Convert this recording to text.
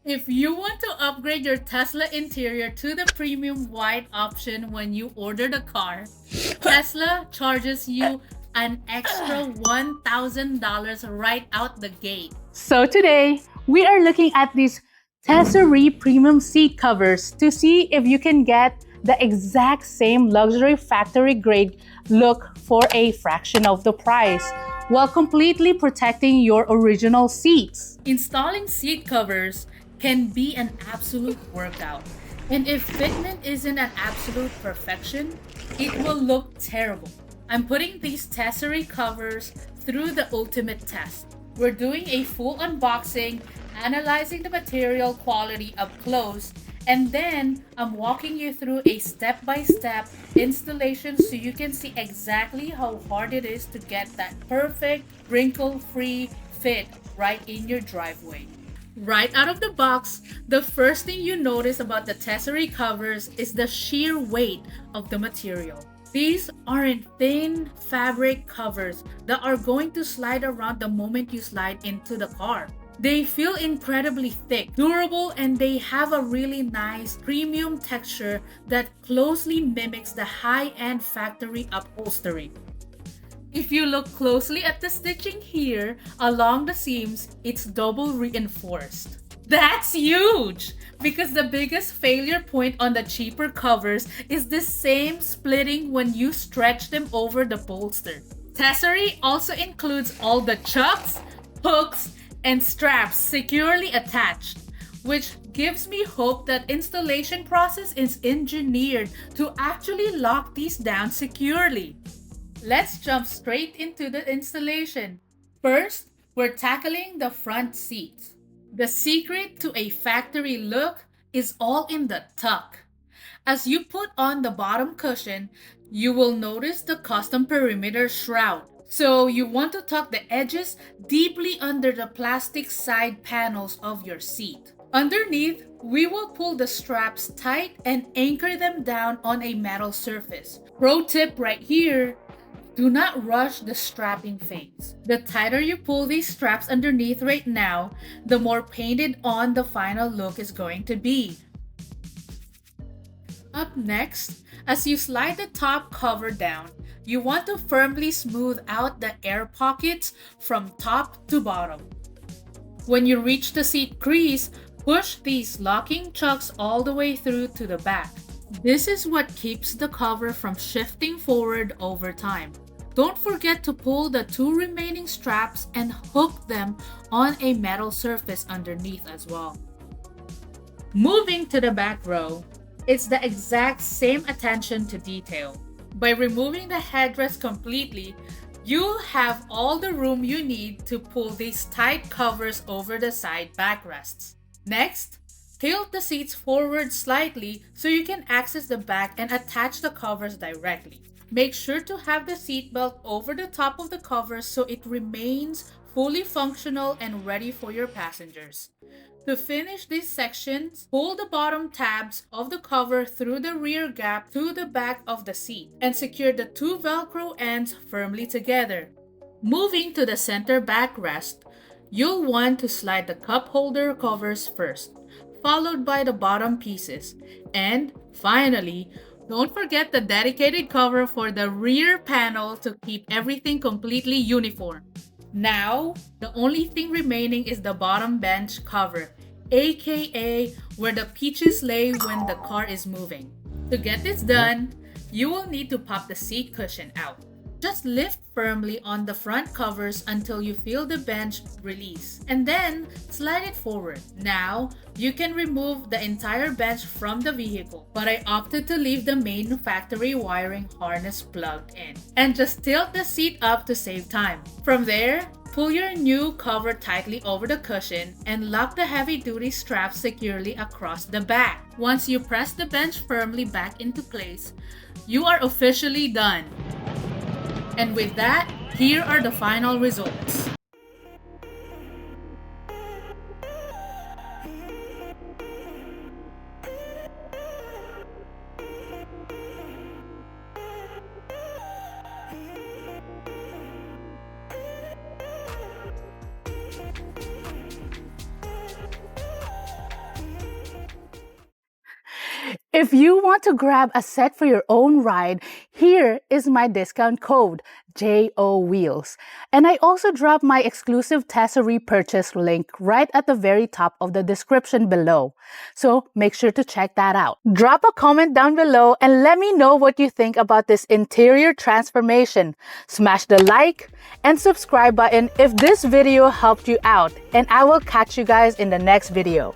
If you want to upgrade your Tesla interior to the premium white option when you order the car, Tesla charges you an extra $1,000 right out the gate. So today, we are looking at these Tesery premium seat covers to see if you can get the exact same luxury factory grade look for a fraction of the price while completely protecting your original seats. Installing seat covers can be an absolute workout. And if fitment isn't an absolute perfection, it will look terrible. I'm putting these Tesery covers through the ultimate test. We're doing a full unboxing, analyzing the material quality up close, and then I'm walking you through a step-by-step installation so you can see exactly how hard it is to get that perfect wrinkle-free fit right in your driveway. Right out of the box, the first thing you notice about the Tesery covers is the sheer weight of the material. These aren't thin fabric covers that are going to slide around the moment you slide into the car. They feel incredibly thick, durable, and they have a really nice premium texture that closely mimics the high-end factory upholstery. If you look closely at the stitching here along the seams, it's double reinforced. That's huge! Because the biggest failure point on the cheaper covers is the same splitting when you stretch them over the bolster. Tesery also includes all the chucks, hooks, and straps securely attached, which gives me hope that installation process is engineered to actually lock these down securely. Let's jump straight into the installation. First, we're tackling the front seats. The secret to a factory look is all in the tuck. As you put on the bottom cushion, you will notice the custom perimeter shroud. So you want to tuck the edges deeply under the plastic side panels of your seat. Underneath, we will pull the straps tight and anchor them down on a metal surface. Pro tip right here, do not rush the strapping phase. The tighter you pull these straps underneath right now, the more painted on the final look is going to be. Up next, as you slide the top cover down, you want to firmly smooth out the air pockets from top to bottom. When you reach the seat crease, push these locking chucks all the way through to the back. This is what keeps the cover from shifting forward over time. Don't forget to pull the two remaining straps and hook them on a metal surface underneath as well. Moving to the back row, it's the exact same attention to detail. By removing the headrest completely, you'll have all the room you need to pull these tight covers over the side backrests. Next, tilt the seats forward slightly so you can access the back and attach the covers directly. Make sure to have the seatbelt over the top of the covers so it remains fully functional and ready for your passengers. To finish these sections, pull the bottom tabs of the cover through the rear gap to the back of the seat and secure the two Velcro ends firmly together. Moving to the center backrest, you'll want to slide the cup holder covers first, followed by the bottom pieces. And finally, don't forget the dedicated cover for the rear panel to keep everything completely uniform. Now, the only thing remaining is the bottom bench cover, aka where the peaches lay when the car is moving. To get this done, you will need to pop the seat cushion out. Just lift firmly on the front covers until you feel the bench release, and then slide it forward. Now, you can remove the entire bench from the vehicle, but I opted to leave the main factory wiring harness plugged in, and just tilt the seat up to save time. From there, pull your new cover tightly over the cushion and lock the heavy-duty strap securely across the back. Once you press the bench firmly back into place, you are officially done. And with that, here are the final results. If you want to grab a set for your own ride, here is my discount code, JO Wheels. And I also dropped my exclusive Tesery purchase link right at the very top of the description below. So make sure to check that out. Drop a comment down below and let me know what you think about this interior transformation. Smash the like and subscribe button if this video helped you out. And I will catch you guys in the next video.